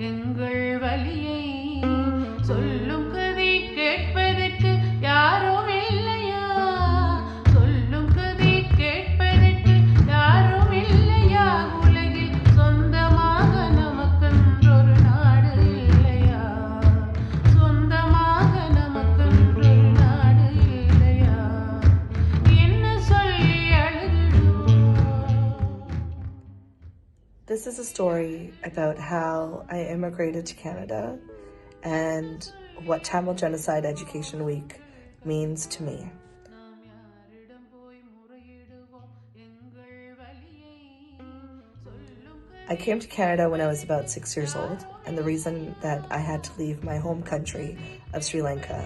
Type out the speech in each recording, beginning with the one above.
எங்கள் வலியை சொல்லும் கதை கேட்பதற்கு யாரும் இல்லையா? சொல்லும் கதை கேட்பதற்கு யாரும் இல்லையா? உலகில் சொந்தமாக நமக்கென்றொரு நாடு இல்லையா? சொந்தமாக நமக்கென்றொரு நாடு இல்லையா? என்ன சொல்லி அழுதுடுவோம்? This is a story about how I immigrated to Canada and what Tamil Genocide Education Week means to me. I came to Canada when I was about 6 years old, and the reason that I had to leave my home country of Sri Lanka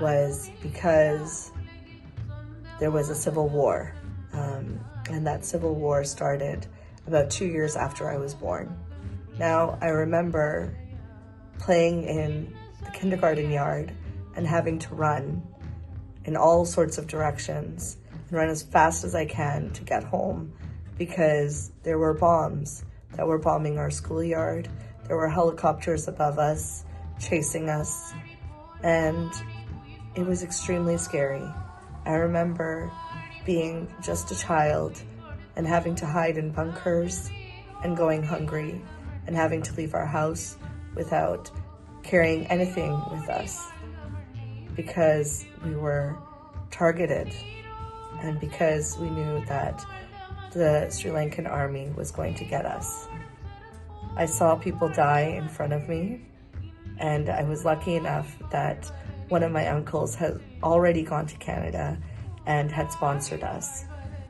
was because there was a civil war, and that civil war started about 2 years after I was born. Now, I remember playing in the kindergarten yard and having to run in all sorts of directions and run as fast as I can to get home because there were bombs that were bombing our schoolyard. There were helicopters above us, chasing us, and it was extremely scary. I remember being just a child and having to hide in bunkers and going hungry and having to leave our house without carrying anything with us because we were targeted and because we knew that the Sri Lankan army was going to get us. I saw people die in front of me, and I was lucky enough that one of my uncles had already gone to Canada and had sponsored us.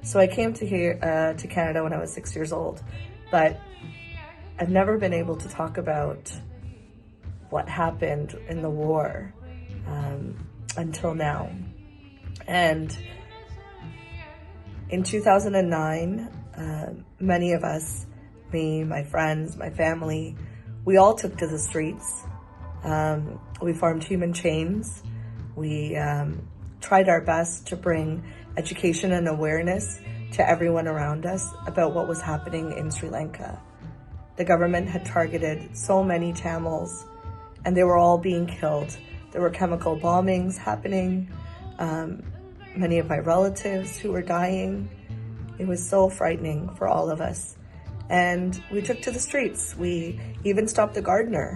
So I came to Canada when I was 6 years old, but I've never been able to talk about what happened in the war until now. And in 2009, many of us, me, my friends, my family, we all took to the streets. We formed human chains. We tried our best to bring education and awareness to everyone around us about what was happening in Sri Lanka. The government had targeted so many Tamils, and they were all being killed. There were chemical bombings happening. Many of my relatives who were dying. It was so frightening for all of us. And we took to the streets. We even stopped the gardener.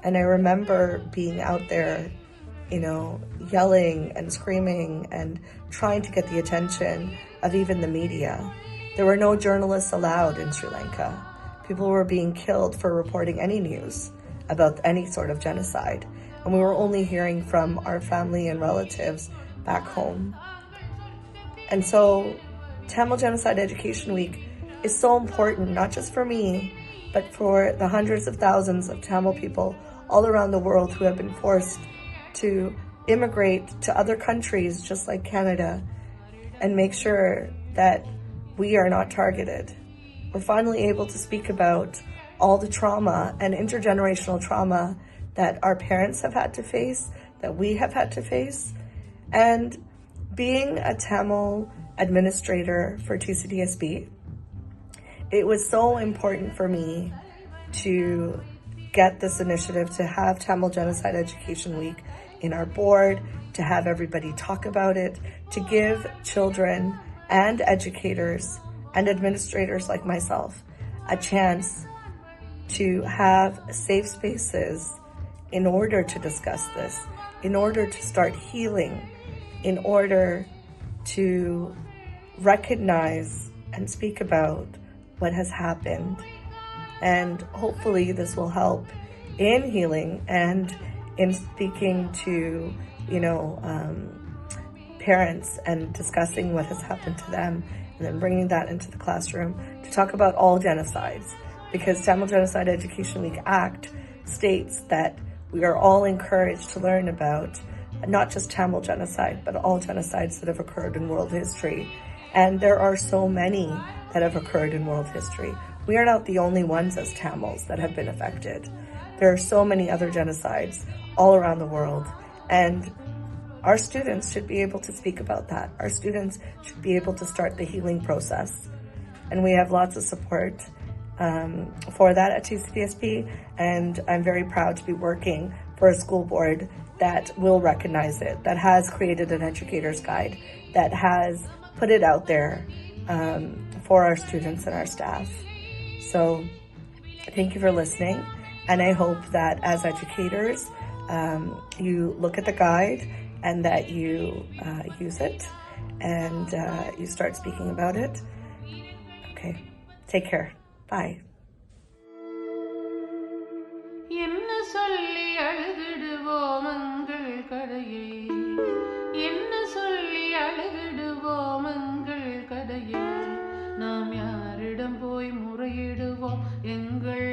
And I remember being out there, yelling and screaming and trying to get the attention of even the media. There were no journalists allowed in Sri Lanka. People were being killed for reporting any news about any sort of genocide. And we were only hearing from our family and relatives back home. And so Tamil Genocide Education Week is so important, not just for me, but for the hundreds of thousands of Tamil people all around the world who have been forced to immigrate to other countries just like Canada and make sure that we are not targeted. We're finally able to speak about all the trauma and intergenerational trauma that our parents have had to face, that we have had to face. And being a Tamil administrator for TCDSB, it was so important for me to get this initiative to have Tamil Genocide Education Week in our board, to have everybody talk about it, to give children and educators and administrators like myself a chance to have safe spaces in order to discuss this, in order to start healing, in order to recognize and speak about what has happened. And hopefully this will help in healing and in speaking to, parents and discussing what has happened to them, and then bringing that into the classroom to talk about all genocides. Because Tamil Genocide Education Week Act states that we are all encouraged to learn about not just Tamil genocide, but all genocides that have occurred in world history. And there are so many that have occurred in world history. We are not the only ones as Tamils that have been affected. There are so many other genocides all around the world, and our students should be able to speak about that. Our students should be able to start the healing process. And we have lots of support for that at TCDSB, and I'm very proud to be working for a school board that will recognize it, that has created an educator's guide, that has put it out there for our students and our staff. So thank you for listening, and I hope that as educators, you look at the guide and that you use it and you start speaking about it. Okay, take care. Bye. என்ன சொல்லி அழுதிடுவோம் எங்கள் கதையை, என்ன சொல்லி அழுதிடுவோம் எங்கள் கதையை, நாம் யாரிடம் போய் முறையிடுவோம் எங்கள்